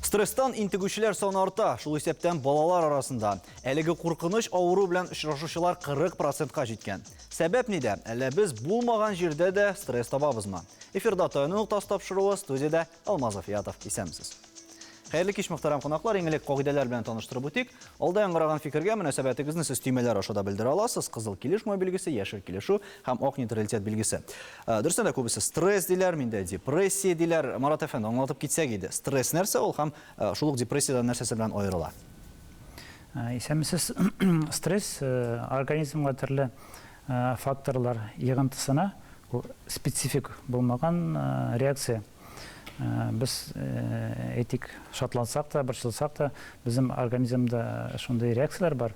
Стресстан интегүчеләр саны арта, шул исәптән балалар арасында. Әлеге куркыныч авыру белән очрашучылар 40%-ка җиткән. Сәбәп нидә? Әллә без булмаган җирдә дә стресс табабызмы? Эфирда таяну нуктасы тапшыруы, студиядә Алмаз Фиятов. Исәнмесез. Хәерле кич, мөхтәрәм кунаклар, иң элек кагыйдәләр белән таныштырып үтик. Алда яңгыраган фикергә мөнәсәбәтегезне сез төймәләр ашада белдерә аласыз. Кызыл килешмә билгесе, яшел килешү һәм ак нейтралитет билгесе. Дөрестән дә күбесе стресс диләр, миндә депрессия диләр. Марат әфәнде, аңлатып китсәк иде. Стресс нәрсә ул һәм шул ук депрессиядан нәрсәсе белән аерыла? Исәнмесез, стресс организмга төрле факторлар йыгынтысына специфик булмаган реакция. Biz etik şartlansak da, borçlansak da bizim organizmda şunday reaksiyalar var.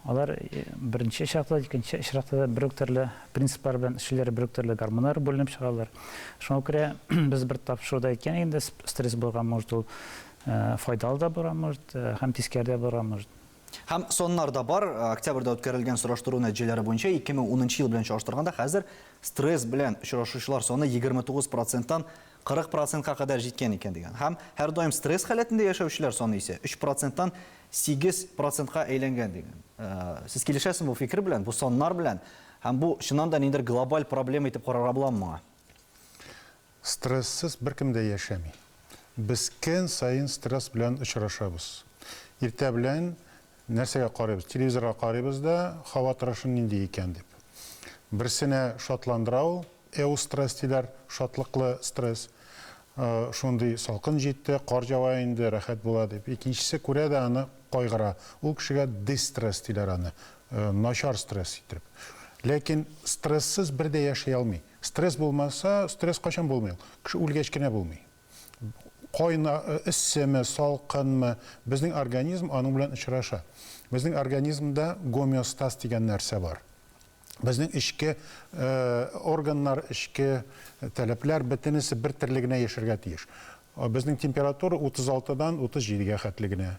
Алар birinchi şartda, ikinci şartda bir türlü prinsiplar bilan işlari bir türlü gormonlar bo'linib chiqadilar. Шуңа күрә biz bir тапшыруда әйткән инде стресс булган может ул файдалы да булган может, һәм тискәре дә булган может. Һәм соннарда бар, октябрьдә үткәрелгән сораштыру нәтиҗәләре буенча 2010 ел белән чагыштырганда хәзер стресс белән очрашучылар саны 29%-тан 40%-ка кадәр җиткән икән дигән. Һәм һәр доим стресс халәтендә яшәүчеләр саны исә 3%-тан 8%-ка әйләнгән дигән. Сез килешәсезме бу фикер белән, бу соннар белән? Һәм бу чыннан да ниндидер глобаль проблема итеп карарга буламы? Стресссыз беркем дә яшәми. Без көн сайын стресс белән очрашабыз. Иртә белән нәрсәгә карыйбыз? Телевизорга карыйбыз да, һава торышы нинди икән дип. Берсенә шатландыра ул, эустресс диләр, шатлыклы стресс. Шундый салкын җитте, кар жава инде, рәхәт була дип. Икенчесе күрә дә аны кайгыра. Ул кешегә дистресс диләр аны, начар стресс итеп. Ләкин стресссыз бер дә яшәй алмый. Стресс булмаса, стресс качан булмый. Кеше үлгәч кенә булмый. Кайна, иссеме, салкынмы, безнең организм аның белән очраша. Безнең организмда гомеостаз дигән нәрсә бар. Безнең ичке органнар, ичке таләпләр бөтенесе бер тирлегенә яшәргә тиеш. Безнең температура 36-дан 37-гә хәтлегенә.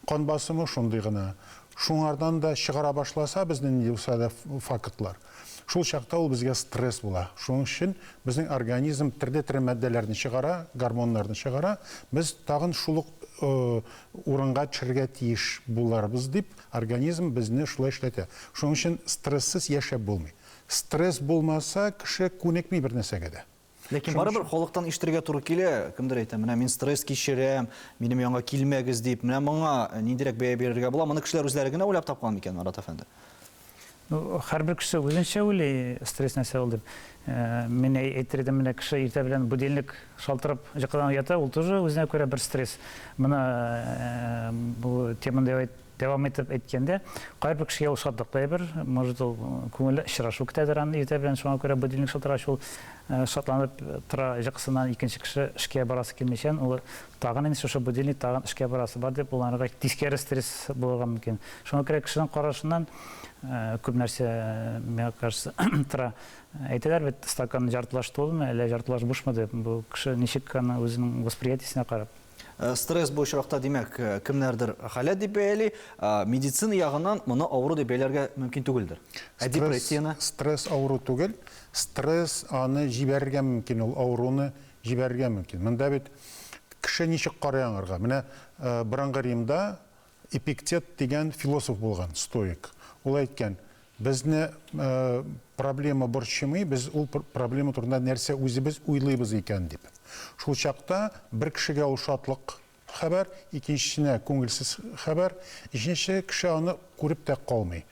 Кан басымы шундый гына. Шуңардан да чыгара башласа безнең юсада фактлар. Шул чакта ул безгә стресс була. Шуның өчен безнең организм төрле матдәләрне чыгара, гормоннарны чыгара. Без тагын шул урынга төшәргә тиеш буларбыз дип организм безне шулай эшләтә. Шуның өчен стresссыз яшәп булмый. Стресс булмаса, кеше күнекми бер нәрсәгә дә. Ләкин барыбер халыктан ишетергә туры килә, кемдер әйтә, менә мин стресс кичерәм, минем янга килмәгез дип, менә моңа ниндирәк бәя бирергә була? Моны кешеләр үзләре генә уйлап тапкан микән, Марат әфәнде? Һәрбер кеше үзенчә уйлый стресс нәрсә ул дип. Мен әйттердем, менә кеше иртә белән будильник шалтырып җыккан ята, ул тоже үзенә күрә бер стресс. Моны бу теманы дәвам итеп әйткәндә, кайбер кешегә ул шатлык бер, может ул күңеле очрашу көтәдер аны иртә белән, шуңа күрә будильник шалтырач ул шатланып тора җыксыннан икенче кеше эшкә барасы килмәчән, ул тагын инде шушы будильник тагын эшкә барасы бар дип, уларга тискәре стресс булган мөмкин. Шуңа күрә кешенең карашыннан күп нәрсә миңа каршы тора. Әйтәләр бит, стакан жартылаш тулымы, әллә жартылаш бушмы дип, бу кеше ничек аны үзенең восприятиесенә карап. Стресс бу очракта димәк, кемнәрдер халәт дип бәяли, медицина ягыннан моны авыру дип бәяләргә мөмкин түгелдер. Депрессияны? Стресс авыру түгел, стресс аны җибәрергә мөмкин, ул авыруны җибәрергә мөмкин. Монда бит кеше ничек карый аңарга? Менә Борынгы Римда Эпиктет дигән философ булган, стоик. Ул әйткән, безне проблема борчымый, без ул проблема турында нәрсә үзебез уйлыйбыз икән дип. Шул чакта бер кешегә ул шатлык хәбәр, икенчесенә күңелсез хәбәр, икенче кеше аны күреп тә калмый.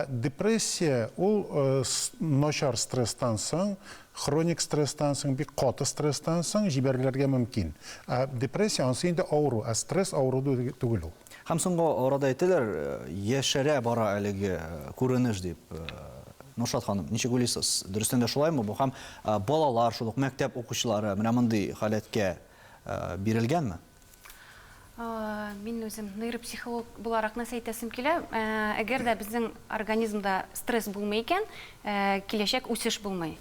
Депрессия ул начар стресстан соң, хроник стресстан соң, бик каты стресстан соң җибәрелергә мөмкин. Депрессия анысы инде авыру, стресс авыру түгел ул. Һәм соңгы арада әйтәләр, яшәрә бара әлеге күренеш дип. Нуршат ханым, ничек уйлыйсыз? Дөрестән дә шулаймы бу? Һәм балалар, шул ук мәктәп укучылары менә мондый халәткә бирелгәнме? Мин үзем нейропсихолог буларак нәрсә әйтәсем килә. Әгәр дә безнең организмда стресс булмый икән, киләчәк үсеш булмый.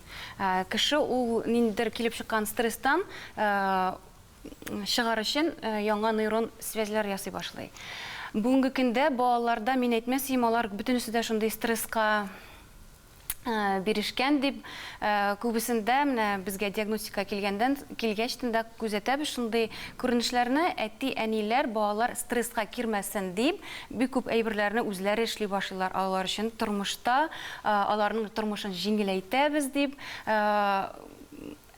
Кеше ул ниндидер килеп чыккан стресстан чыгар өчен яңа нейрон связьләр ясый башлый. Бүгенге көндә балаларда мин әйтмәсем, алар бөтенесе дә шундый стресска биришкән дип, күбесендә менә безгә диагностика килгәч тә күзәтәбез шундый күренешләрне, әти-әниләр балалар стресска кирмәсен дип, бик күп әйберләрне үзләре эшли башлыйлар. Алар өчен тормышта аларның тормышын җиңеләйтәбез дип,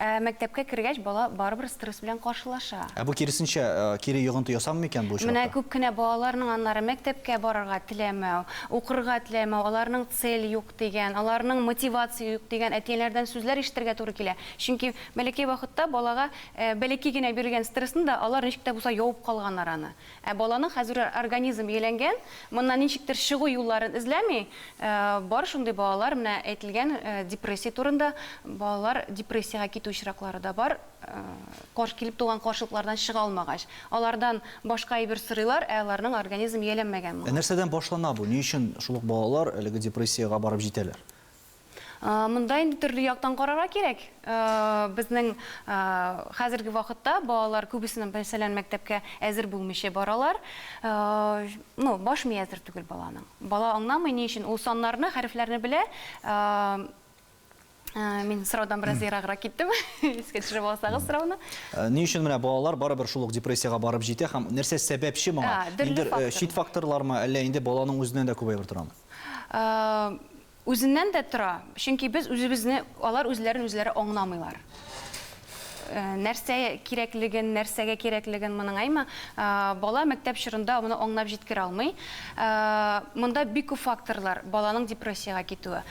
мәктәпкә кергәч бала барыбер стресс белән каршылаша. Бу киресенчә кире йогынты ясамы икән бу Менә чакта? күп кенә балаларның аннары мәктәпкә барырга теләмәү, укырга теләмәү, аларның цель юк дигән, аларның мотивация юк дигән әтиләрдән сүзләр ишетергә туры килә. Чөнки бәләкәй вакытта балага бәләкәй генә биргән стрессны да алар ничек тә булса явып калганнар аны. Баланың хәзер организм әйләнгән, моннан ничектер чыгу юлларын эзләми, бар шундый балалар менә әйтелгән депрессия турында, балалар депрессиягә китү очраклары да бар, килеп туган каршылыклардан чыга алмагач. Алардан башка әйбер сорыйлар, аларның организм ияләнмәгән. Нәрсәдән башлана бу? Ни өчен шул ук балалар әлеге депрессиягә барып җитәләр? Монда инде төрле яктан карарга кирәк. Безнең хәзерге вакытта балалар күбесенең мәсәлән мәктәпкә әзер булмыйча баралар. Баш ми әзер түгел баланың. Бала аңламый ни өчен ул саннарны, хәрефләрне белә. Мин сораудан бераз ераграк киттем. Искә төшереп алсагыз сорауны. Ни өчен менә балалар барыбер шул ук депрессиягә барып җитә һәм нәрсә сәбәпче моңа? Инде чит факторлармы, әллә инде баланың үзеннән дә күбәйеп торамы? Үзеннән дә тора. Чөнки без үзебезне, алар үзләре аңламыйлар. Нәрсә кирәклеген, нәрсәгә кирәклеген моның айма, бала мәктәп чорында моны аңлап җиткерә алмый. Монда бик күп факторлар баланың депрессиягә китүе.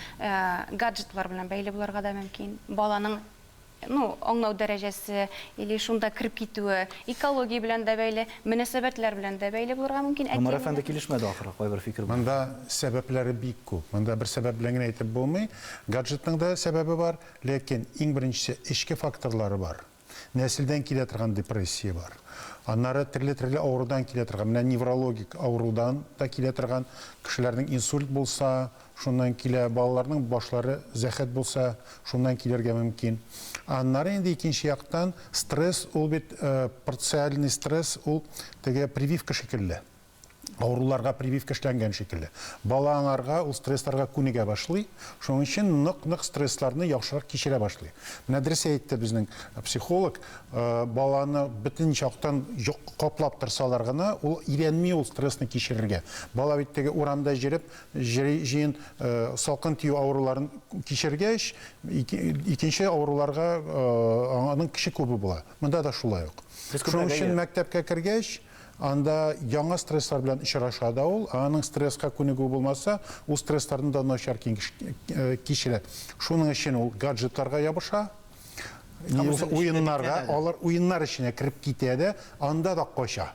Гаджетлар белән бәйле булырга да мөмкин. Баланың аңлау дәрәҗәсе или шунда кирип китүе, экология белән дә бәйле, мөнәсәбәтләр белән дә бәйле булырга мөмкин. Омар әфәнде килешмәде ахыры, кайбер фикер бар. Монда сәбәпләре бик күп. Монда бер сәбәп белән генә әйтеп булмый. Гаджетның да сәбәбе бар, ләкин иң беренчесе эчке факторлары бар. Нәселдән килә торган депрессия бар. Аннары төрле авырудан килә торган, менә неврологик авырудан да килә торган, кешеләрнең инсульт булса, шуннан килә, балаларның башлары зәхәт булса, шуннан килергә мөмкин. Аннары инде икенче яктан стресс, ул бит парциальный стресс, ул теге прививка шикелле. Авыруларга прививка эшләнгән шикелле. Бала аңарга ул стрессларга күнегә башлый. Шуның өчен нык стрессларны яхшырак кичерә башлый. Менә дөрес әйтте безнең психолог, баланы бөтен чактан каплап торсалар гына, ул өйрәнми ул стрессны кичерергә. Бала бит теге урамда җиреп, җыен салкын тию авыруларын кичергәч, икенче авыруларга аның кеше күбе була. Монда да шулай ук. Шуның өчен мәктәпкә кергәч, анда яңа стресслар белән очраша да ул, аның стресска күнегү булмаса, ул стрессларны да начар кичерә. Шуның өчен ул гаджетларга ябыша, уеннарга, алар уеннар эченә кирип китә дә, анда да кача.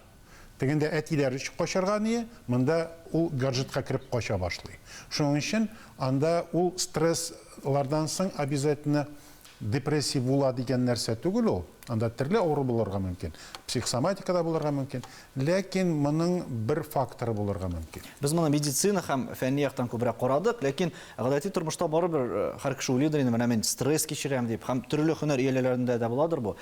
Дегендә әтиләр качарга не, монда ул гаджетка кирип кача башлый. Шуның өчен анда ул стресслардан соң обязательно депрессия була дигән нәрсә түгел ул. Анда төрле авыру булырга мөмкин. Психосоматикада булырга мөмкин. Ләкин моның бер факторы булырга мөмкин. Без моны медицина һәм фәнни яктан күбрәк карадык, ләкин гадәти тормышта барыбер һәр кеше уйлыйдыр инде, менә мен стресс кичерәм дип, һәм төрле һөнәр ияләрендә дә буладыр бу.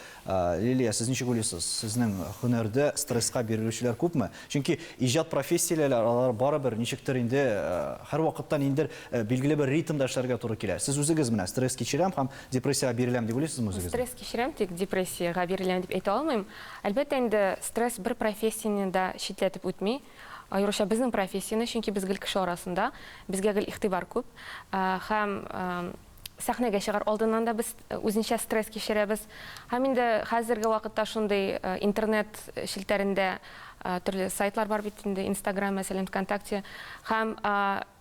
Лилия, сез ничек уйлыйсыз? Сезнең һөнәрдә стресска бирелүчеләр күпме? Чөнки иҗат профессияләре алар барыбер ничектер инде һәр вакыттан инде билгеле бер ритмда эшләргә туры килә. Сез үзегез менә стресс кичерәм һәм депрессиягә биреләм дип уйлыйсызмы үзегез? Стресс кичерәм, тик депрессиягә биреләм дип әйтә алмыйм. Әлбәттә инде стресс бер профессияны да шитләтеп үтми. Аеруча безнең профессияны, чөнки без гел кеше арасында, безгә гел игътибар күп. Һәм сәхнәгә чыгар алдыннан да без үзенчә стресс кичерәбез. Һәм инде хәзерге вакытта шундый интернет шилтәрендә төрле сайтлар бар бит инде, Instagram, мәсәлән, ВКонтакте. Һәм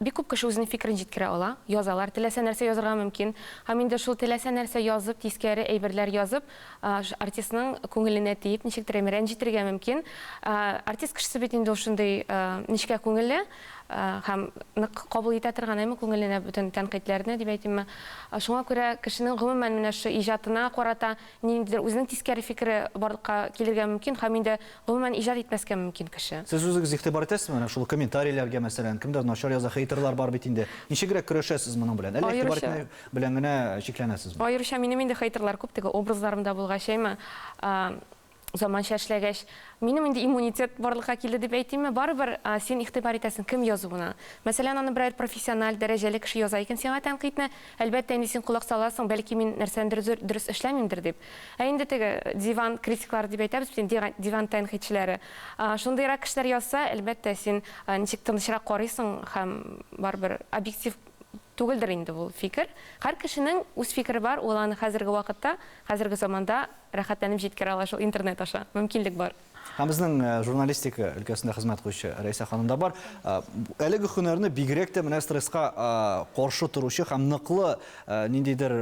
бик күп кеше үзенең фикерен җиткерә ала, язалар, теләсә нәрсә язырга мөмкин. Һәм инде шул теләсә нәрсә язып, тискәре әйберләр язып, артистның күңеленә тиеп, ничектер рәнҗетергә мөмкин. Артист кешесе бит инде шундый ничкә күңелле, һәм нык кабул итә торган әмма күңеленә бөтен тәнкыйтьләрне дип әйтимме. Шуңа күрә кешенең гомумән менә шу иҗатына карата ниндидер үзенең тискәре фикере барлыкка килергә мөмкин, һәм инде гомумән иҗат итмәскә мөмкин кеше. Сез үзегез игътибар итәсезме менә шул комментарийләргә, мәсәлән, кемдер начар яза, хейтерлар бар бит инде. Ничегрәк көрәшәсез моның белән? Әллә игътибар итмәй белән генә шикләнәсезме? Аеруча минем инде хейтерлар күп, теге образларымда булгач әйме. заманча эшләгәч, минем инде иммунитет барлыкка килде дип әйтимме, барыбер син игътибар итәсең кем язуына. Мәсәлән, аны берәр профессиональ дәрәҗәле кеше яза икән, сиңа тәнкыйтьне, әлбәттә инде син колак саласың, бәлки мин нәрсәндер дөрес эшләмимдер дип. Ә инде теге диван критиклар дип әйтәбез, диван тәнкыйтьчеләре. Шундыйрак кешеләр язса, әлбәттә син ничек тынычрак карыйсың һәм барыбер объектив түгелдер инде ул фикер. Һәр кешенең үз фикере бар, ул аны хәзерге вакытта, хәзерге заманда рәхәтләнеп җиткерә ала шул интернет аша. Мөмкинлек бар. Һәм безнең журналистика өлкәсендә хезмәт кылучы Рәйсә ханым да бар. Әлеге һөнәрне бигрәк тә менә стресска каршы торучы һәм ныклы ниндидер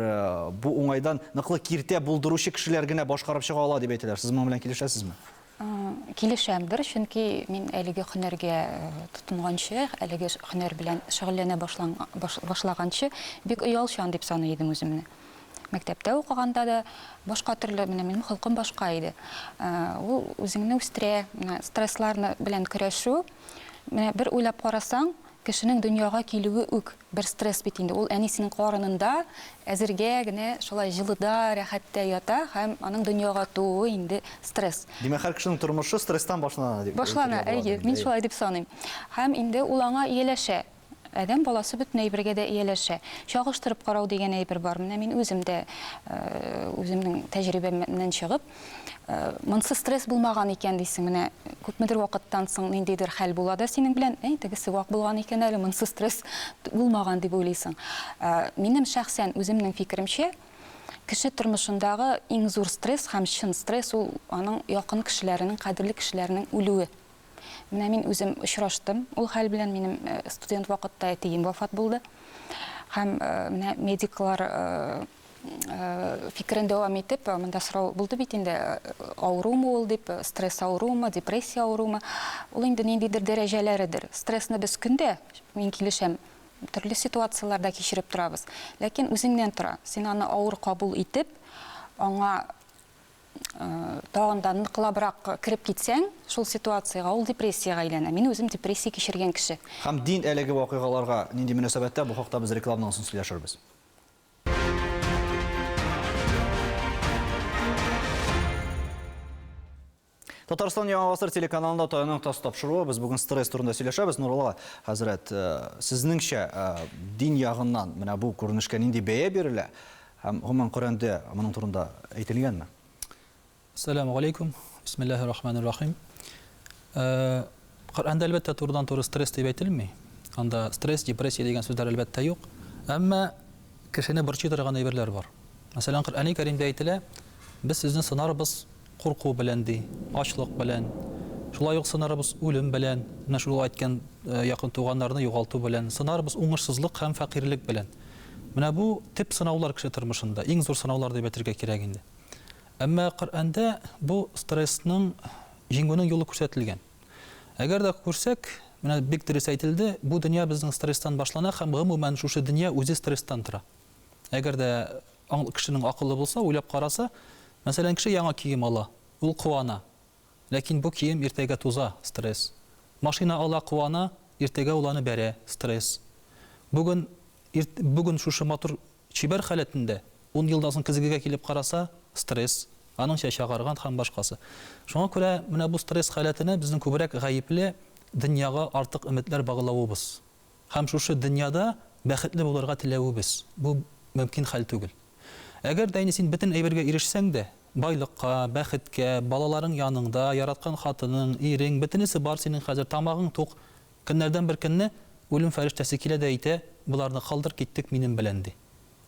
бу уңайдан ныклы киртә булдыручы кешеләр генә башкарып чыга ала дип әйтәләр. Сез моның белән килешәсезме? Килешәмдер, чөнки мин әлеге һөнәргә тотынганчы, әлеге һөнәр белән шөгыльләнә башлаганчы бик оялчан дип саный идем үземне. Мәктәптә укыганда да башка төрле, минем холкым башка иде. Ул үзеңне үстерә, стрессларны белән көрәшү. Менә бер уйлап карасаң, кешенең дөньяга килүе үк бер стресс бит инде. Ул әнисенең карынында әзергә генә шулай җылыда, рәхәттә ята һәм аның дөньяга тууы инде стресс. Димәк, һәр кешенең тормышы стресстан башлана дип. Башлана, әйе, мин шулай дип саныйм. Һәм инде ул аңа ияләшә. Әдәм баласы бөтен әйбергә дә ияләшә. Чагыштырып карау дигән әйбер бар. Менә мин үземдә үземнең тәҗрибәмнән чыгып, монсы стресс булмаган икән дисең, менә күпмедер вакыттан соң ниндидер хәл була да синең белән, тегесе вак булган икән әле, монсы стресс булмаган дип уйлыйсың. Минем шәхсән үземнең фикеремчә, кеше тормышындагы иң зур стресс һәм чын стресс ул аның якын кешеләренең, кадерле кешеләренең үлүе. Менә мин үзем очраштым, ул хәл белән минем студент вакытта әтием вафат булды. Һәм менә медиклар фикерен дәвам итеп, монда сорау булды бит инде, аурумы ул дип, стресс аурумы, депрессия аурумы. Ул инде ниндидер дәрәҗәләридер. Стрессны без көндә, мин килешәм, төрле ситуацияларда кичереп торабыз. Ләкин үзеңнән тора. Син аны авыр кабул итеп, аңа тагында ныклабрак кирип китсәң, шул ситуацияга ул депрессияга әйләнә. Мин үзем депрессия кичергән кеше. Һәм дин әлеге вакыйгаларга нинди мөнәсәбәттә, бу хакта без рекламадан соң сөйләшербез. Татарстан Яңа Гасыр телеканалында Таяның тас тапшыруы. Без бүген стресс турында сөйләшәбез. Нурулла хәзрәт, сезнеңчә дин ягыннан менә бу күренешкә нинди бәя бирелә? Һәм гомумән Коръәндә моның турында әйтелгәнме? Ассаламу алейкум. Бисмиллаһир-рахманир-рахим. Коръәндә әлбәттә турыдан туры стресс дип әйтелми. Анда стресс, депрессия дигән сүзләр әлбәттә юк. Әмма кешене борчый торган әйберләр бар. Мәсәлән, Коръәни Кәримдә әйтелә, без сезне сынарбыз курку белән ди, ачлык белән, шулай ук сынарбыз үлем белән, менә шул әйткән якын туганнарны югалту белән, сынарбыз уңышсызлык һәм фәкыйрлек белән. Менә бу тип сынаулар кеше тормышында, иң зур сынаулар дип әйтергә кирәк инде. Әмма Коръәндә бу стрессның җиңүнең юлы күрсәтелгән. Әгәр дә күрсәк, менә бик дөрес әйтелде, бу дөнья безнең стресстан башлана һәм гомумән шушы дөнья үзе стресстан тора. Әгәр дә кешенең акыллы булса, уйлап караса, мәсәлән, кеше яңа кием ала, ул куана. Ләкин бу кием иртәгә туза, стресс. Машина ала, куана, иртәгә ул аны бәрә, стресс. Бүген шушы матур чибәр халәтендә 10 елдан соң кызыгыга килеп караса, стресс, аның чәч агарган һәм башкасы. Шуңа күрә менә бу стресс халәтенә безнең күбрәк гаепле дөньяга артык өметләр баглавыбыз. Һәм шушы дөньяда бәхетле булырга теләвебез. Бу мөмкин хәл түгел. Әгәр дә син бөтен әйбергә ирешсәң дә, байлыкка, бәхеткә, балаларың яныңда, яраткан хатының, ирең, бөтенесе бар синең хәзер тамагың тук. Көннәрдән бер көнне үлем фәрештәсе килә дә әйтә, буларны калдыр киттек минем белән ди.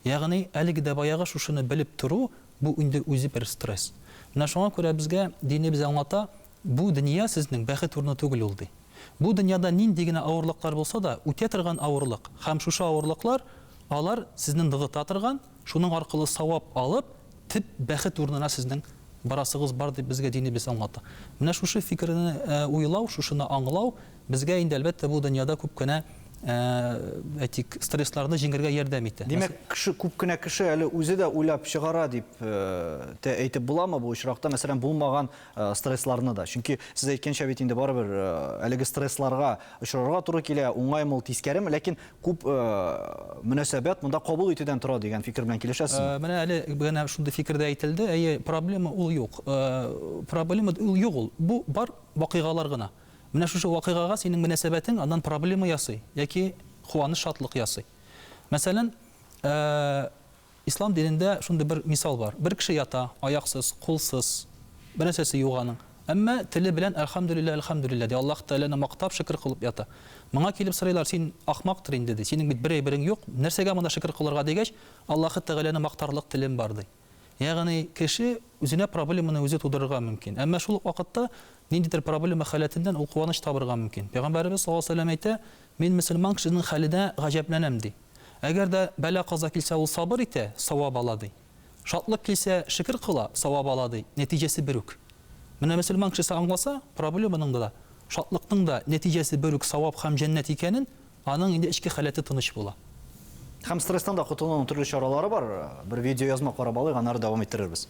Ягъни әлеге дә баягы шушыны белеп тору, бу инде үзе бер стресс. Менә шуңа күрә безгә динебез аңлата, бу дөнья сезнең бәхет урыны түгел ул ди. Бу дөньяда нинди генә авырлыклар булса да, үтә торган авырлык. Һәм шушы авырлыклар алар сезне ныгыта торган, шуның аркылы савап алып, тип бәхет урынына сезнең барасыгыз бар дип безгә динебез аңлата. Менә шушы фикерне уйлау, шушыны аңлау безгә инде әлбәттә бу дөньяда күп кенә әйтик, стрессларны җиңәргә ярдәм итә. Демәк, күп кенә кеше әле үзе дә уйлап чыгара дип әйтеп буламы бу очракта, мәсәлән, булмаган стрессларны да. Чөнки сез әйткәнчә бит инде барыбер әлеге стрессларга очрарга туры килә, уңаймы, тискәреме, ләкин күп мөнәсәбәт монда кабул итүдән тора дигән фикер белән килешәсезме? Менә әле генә шундый фикердә әйтелде, әйе, проблема ул юк. Проблема ул юк ул. Бу бар вакыйгалар гына. Менә шушы вакыйгага синең мөнәсәбәтең аннан проблема ясый яки куаныч, шатлык ясый. Мәсәлән, ислам динендә шундый бер мисал бар. Бер кеше ята, аяксыз, кулсыз, бер нәрсәсе юк аның. Әмма теле белән әлхәмдүлилләh ди. Аллаһ Тәгаләне мактап, шөкр кылып ята. Моңа килеп сорыйлар, син ахмактыр инде ди. Синең бит бер әйберең юк. Нәрсәгә монда шөкр кылырга дигәч, Аллаһ Тәгаләне мактарлык телем бар ди. Ягъни кеше үзенә проблеманы үзе тудырырга мөмкин. Әмма шул вакытта ниндидер проблема хәләтеннән ул куаныч табырга мөмкин. Пәйгамбәрбез саллаллаһу алейһи ва сәллям әйтә, мин мөселман кешенең хәлендә гаҗәпләнәм ди. Әгәр дә бәла каза килсә, ул сабыр итә, савап ала ди. Шатлык килсә, шөкр кыла, савап ала ди. Нәтиҗәсе бер үк. Менә мөселман кешесе аңласа, проблеманың да, шатлыкның да нәтиҗәсе бер үк, савап һәм җәннәт икәнен, аның инде эчке хәләте тыныч була. Һәм стресстан да котылуның төрле чаралары бар. Бер видео язма карап алыйк, аннары дәвам иттерербез.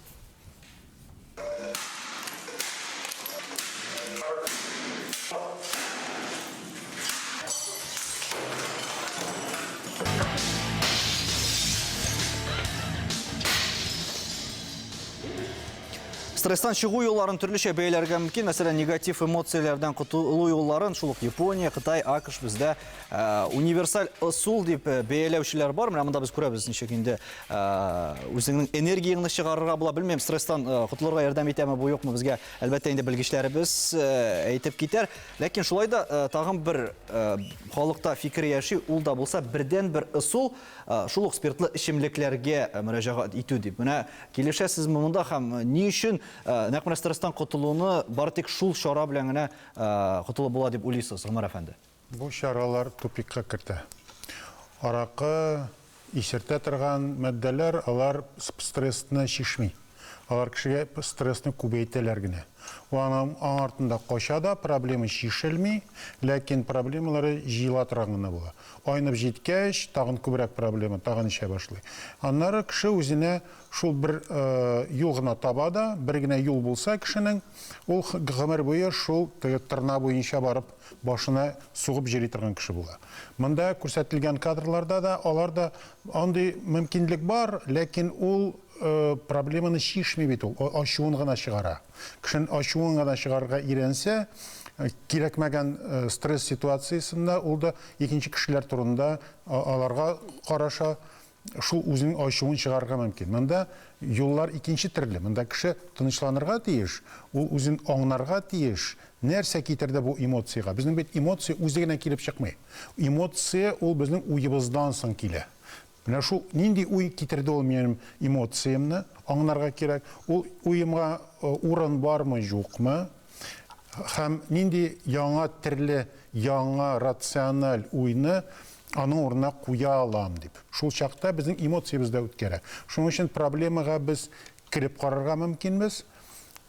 Стресстан чыгу юлларын төрлечә бәяләргә мөмкин. Мәсәлән, негатив эмоцияләрдән котылу юлларын шул ук Япония, Кытай, АКШ бездә универсаль ысул дип бәяләүчеләр бар. Менә монда без күрәбез, ничек инде үзеңнең энергияңны чыгарырга була. Белмәм, стресстан котылырга ярдәм итәме бу юкмы, безгә әлбәттә инде белгечләребез әйтеп китәр. Ләкин шулай да тагын бер халыкта фикер яши, ул да булса бердән бер ысул шул ук спиртлы эчемлекләргә мөрәҗәгать итү дип. Менә килешәсезме монда һәм ни өчен нәкъ менә стресстан котылуны бары тик шул чара белән генә котылып була дип уйлыйсыз, Гомар әфәнде? Бу чаралар тупикка кертә. Аракы, исертә торган матдәләр, алар стрессны шишми. Алар кешегә стрессны күбәйтәләр генә. Аның артында кача да проблема шишелми, ләкин проблемалары җыела торган гына була. Айнып җиткәч, тагын күбрәк проблема, тагын ишә башлый. Аннары кеше үзенә шул бер юл гына таба да, бер генә юл булса кешенең, ул гомер буе шул тырна буенча барып башына сугып җири торган кеше була. Монда күрсәтелгән кадрларда да аларда андый мөмкинлек бар, ләкин ул проблеманы шишми бит ул, ачуын гына чыгара. Кешен ачуын гына чыгарга иренсә, кирәкмәгән стресс ситуациясында ул да икенче кешеләр турында аларга караша, шул үзенең ачуын чыгарга мөмкин. Монда юллар икенче төрле. Монда кеше тынычланырга тиеш, ул үзен аңларга тиеш. Нәрсә китерде бу эмоцияга? Безнең бит эмоция үзе генә килеп чыкмый. Эмоция ул безнең уебыздан соң килә. Менә шул нинди уй китерде ул минем эмоциямны аңларга кирәк. Ул уемга урын бармы, юкмы? Һәм нинди яңа төрле, яңа рациональ уйны аның урынына куя алам дип. Шул чакта безнең эмоциябыз да үткәрә. Шуның өчен проблемага без кирип карарга мөмкинбез,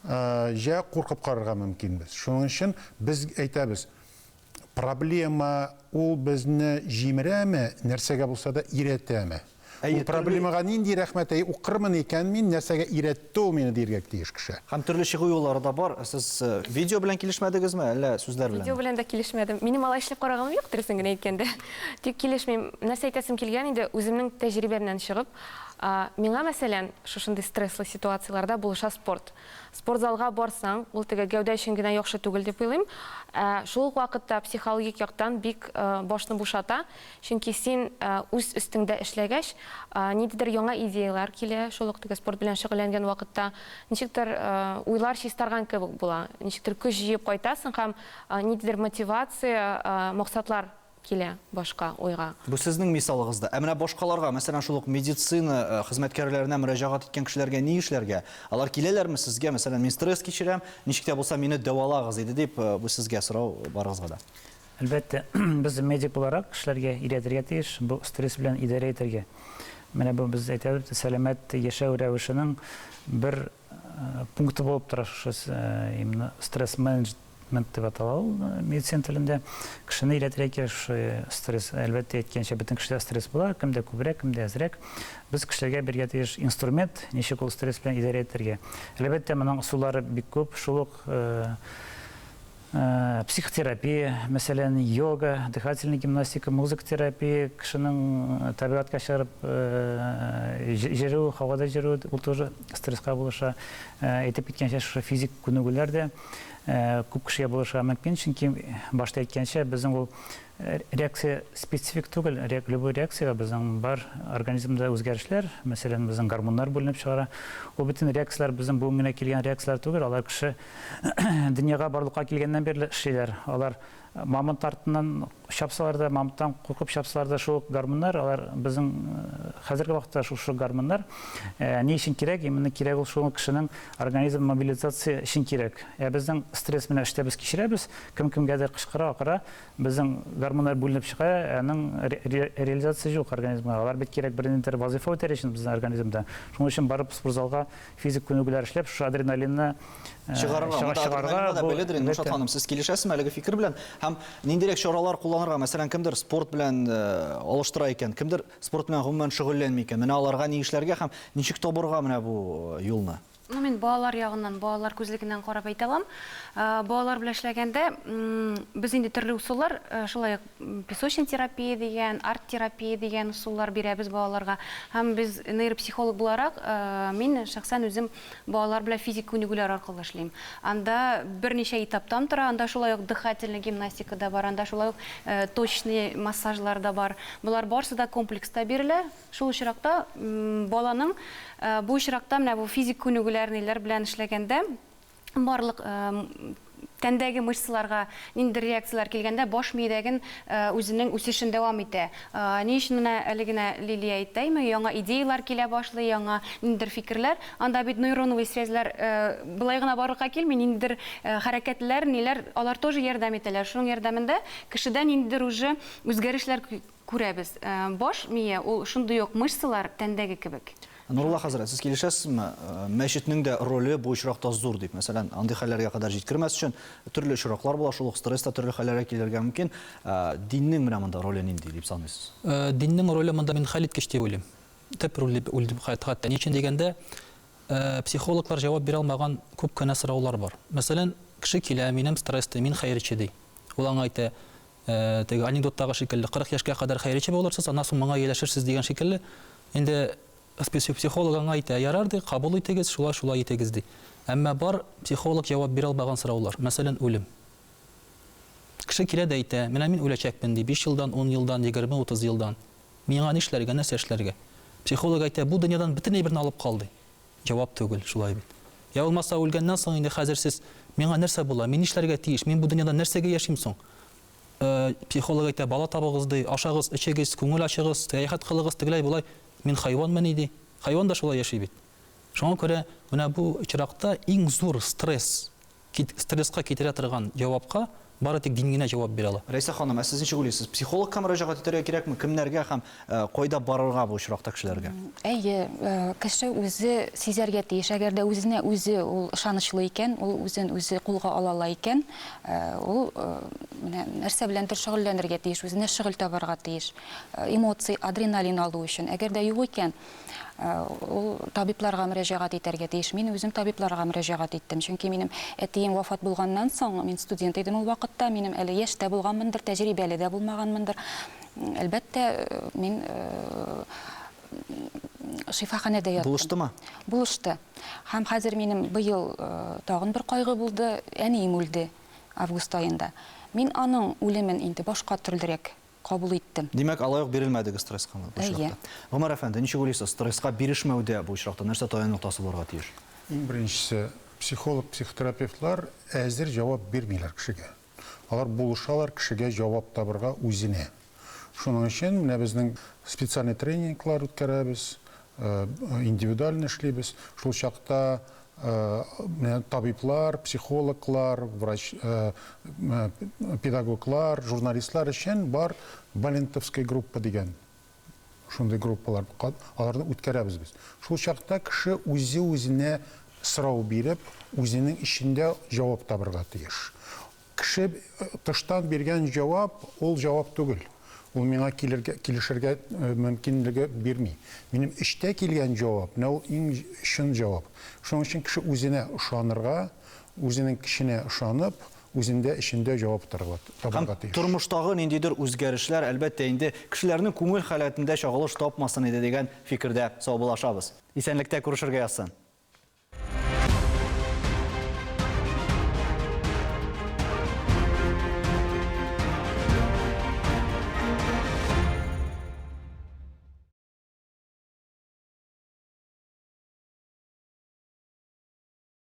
җә куркып карарга мөмкинбез. Шуның өчен без әйтәбез, проблема ул безне җимерәме, нәрсәгә булса да иретәме? Ул проблемага нинди рәхмәт укырмын икән мин, нәрсәгә иретте ул мине диргә тиеш кеше. Һәм төрле чыгу юллары да бар. Сез видео белән килешмәдегезме, әллә сүзләр белән? Видео белән дә килешмәдем. Минем алай эшләп караганым юк, дөресен генә әйткәндә. Тик килешмим. Нәрсә әйтәсем килгән инде, үземнең тәҗрибәмнән чыгып, миңа мәсәлән, шушындый стресслы ситуацияларда булыша спорт. Спортзалга барсаң, ул теге гәүдә өчен генә яхшы түгел дип уйлыйм. Шул ук вакытта психологик яктан бик башны бушата, чөнки син үз өстеңдә эшләгәч, ниндидер яңа идеялар килә, шул ук теге спорт белән шөгыльләнгән вакытта, ничектер уйлар чистарган кебек була, ничектер көч җыеп кайтасың һәм ниндидер мотивация, максатлар килә башка уйга. Бу сезнең мисалыгызда. Ә менә башкаларга, мәсәлән, шул ук медицина хезмәткәрләренә мөрәҗәгать иткән кешеләргә ни эшләргә? Алар киләләрме сезгә, мәсәлән, мин стресс кичерәм, ничек тә булса мине дәвалагыз иде дип, бу сезгә сорау барыгызга да. Әлбәттә, без медик буларак кешеләргә өйрәтергә тиеш, бу стресс белән идарә итәргә. Менә бу без әйтәбез, сәламәт яшәү рәвешенең бер пункты булып тора шушы именно стресс мент деп атала ул медицина телендә. Кешене өйрәтергә стресс, әлбәттә әйткәнчә, бөтен кешедә стресс була, кемдә күбрәк, кемдә азрак. Біз кешеләргә бергә тиеш инструмент, ничек ул стресс белән идарә итәргә. Әлбәттә, моның ысуллары бик күп, шул ук психотерапия, мәсәлән, йога, дыхательная гимнастика, музыкотерапия, кешенең табигатька чыгып җыруы, һавада җыруы, ул тоже стресска булыша. Әйтеп киткәнчә, шушы физик күнегүләр дә күп кешегә булыша мөмкин, чөнки башта әйткәнчә, безнең ул реакция специфик түгел, любой реакция безнең бар организмда үзгәрешләр, мәсәлән, безнең гормоннар бүленеп чыгара. Ул бөтен реакциялар безнең буын гына килгән реакциялар түгел, алар кеше дөньяга барлыкка килгәннән бирле эшләр. Алар мамонт артыннан чапсалар да, мамонттан куркып чапсалар да, шул гормоннар, алар безнең хәзерге вакытта шушы гормоннар ни өчен кирәк? Именно кирәк ул шул кешенең организм мобилизация өчен кирәк. Безнең стресс менә эштә без кичерәбез, кем-кемгәдер кычкыра, акыра, безнең гормоннар бүленеп чыга, аның реализация юк организмга. Алар бит кирәк бернинди вазифа үтәр өчен безнең организмда. Шуның өчен барып спортзалга физик күнегүләр эшләп, шушы адреналинны чыгарырга беледер. Нуршат ханым, сез килешәсезме әлеге фикер белән? Һәм ниндирәк чаралар кулланырга? Мәсәлән, кемдер спорт белән алыштыра икән, кемдер спорт белән гомумән шөгыльләнми икән. Менә аларга ни эшләргә һәм ничек табырга менә бу юлны? Мен балалар ягыннан, балалар күзлегеннән карап әйтә алам. Балалар белән эшләгәндә без инде төрле усуллар, шулай песочная терапия дигән, арт терапия дигән усуллар бирәбез балаларга. Һәм без нейропсихолог буларак, мин шәхсән үзем балалар белән физик күнегүләр аркылы эшлим. Анда берничә этаптан тора, анда шулай ук дыхательная гимнастика да бар, анда шулай ук точный массажлар да бар. Булар барысы да комплекста бирелә. Шул очракта баланың бу очракта менә бу физик күнегүләр белән эшләгәндә барлык тәндәге мышцаларга нинди реакциялар килгәндә баш миядәген үзенең үсешен дәвам итә. Ни өчен менә әлегенә Лилия әйтәйме, яңа идеялар килә башлый, яңа ниндидер фикерләр, анда бит нейроновый связьлар былай гына барлыкка килми, ниндидер хәрәкәтләр, ниләр, алар тоже ярдәм итәләр. Шуның ярдәмендә кешедә ниндидер уже үзгәрешләр күрәбез. Баш мия ул шундый ук мышцалар тәндәге кебек. Нурулла хәзрәт, сез килешәсезме? Мәчетнең дә роле бу очракта зур дип. Мәсәлән, андый хәлләргә кадәр җиткермәс өчен төрле очраклар була, шул ук стресста төрле хәлләргә килергә мөмкин. Диннең менә монда роле нинди дип саныйсыз? Диннең роле монда мин хәл иткеч дип уйлыйм. Төп роль дип уйлыйм хәтта. Ни өчен дигәндә, психологлар җавап бирә алмаган күп кенә сораулар бар. Мәсәлән, кеше килә, минем стрессты, мин хәйриче ди. Ул аңа әйтә, теге анекдоттагы шикелле, 40 яшькә кадәр хәйриче булырсыз, аннан соң моңа ияләшерсез дигән шикелле. Инде психолог аңа әйтә, ярарды, кабул итегез, шулай итегез ди. Әмма бар психолог җавап бирә алмаган сораулар. Мәсәлән, үлем. Кеше килә дә әйтә, менә мин үләчәкмен ди, 5 елдан, 10 елдан, 20-30 елдан. Миңа ни эшләргә, нәрсә эшләргә? Психолог әйтә, бу дөньядан бөтенләй берне алып калды. Җавап түгел, шулай бит. Я булмаса үлгәннән соң инде хәзер сез миңа нәрсә була? Мин эшләргә тиеш? Мин бу дөньяда нәрсәгә яшим соң? Психолог әйтә, бала табыгыз ди, ашагыз, эчегез, күңел ачыгыз, сәяхәт кылыгыз, тегеләй булай. Мин хайванмын иде. Хайван да шулай яши бит. Шуңа күрә менә бу очракта иң зур стресска китерә торган җавапка бары тик дин генә җавап бирә ала. Рәйсә ханым, сез ничек уйлыйсыз? Психологка мөрәҗәгать итәргә кирәкме? Кемнәргә һәм кайда барырга бу очракта кешеләргә? Әйе, кеше үзе сизәргә тиеш. Әгәр дә үзенә үзе ул ышанычлы икән, ул үзен үзе кулга ала икән, ул менә нәрсә беләндер шөгыльләнергә тиеш, үзенә шөгыль табарга тиеш. Эмоция, адреналин алу өчен. Әгәр дә юк икән, ул табибларга мөрәҗәгать итәргә тиеш. Мин үзем табибларга мөрәҗәгать иттем. Чөнки минем әтием вафат булганнан соң, мин студент идем ул вакытта, минем әле яшь тә булганмындыр, тәҗрибәле дә булмаганмындыр. Әлбәттә, мин шифаханәдә яттым. Булыштымы? Булышты. Һәм хәзер минем быел тагын бер кайгы булды. Әнием үлде август айында. Мин аның үлемен инде башка төрлерәк кабул иттем. Димәк, алай ук бирелмәдеге стресска бу очракта. Гомәр әфәнде, ничек уйлыйсыз? Стресска бирешмәүдә бу очракта нәрсә таян ноктасы булырга тиеш? Иң беренчесе, психолог, психотерапевтлар әзер җавап бирмиләр кешегә. Алар булышалар кешегә җавап табырга үзенә. Шуның өчен менә безнең специальный тренинглар үткәрәбез, индивидуаль эшлибез. Шул чакта табиблар, психологлар, врач, педагоглар, журналистлар өчен бар Балентовская группа дигән. Шундый группалар аларны үткәрәбез без. Шул чакта кеше үзе үзенә сорау биреп, үзенең ичендә җавап табырга тиеш. Кеше тыштан биргән җавап ул җавап түгел. Ул миңа килешергә мөмкинлеге бирми. Минем эчтә килгән җавап, ул иң чын җавап. Шуның өчен кеше үзенә ышанырга, үзенең кешенә ышанып, үзендә эчендә җавап табарга тиеш. Тормыштагы ниндидер үзгәрешләр әлбәттә инде кешеләрнең күңел халәтендә чагылыш тапмасын иде дигән фикердә саубуллашабыз. Исәнлектә күрешергә язсын.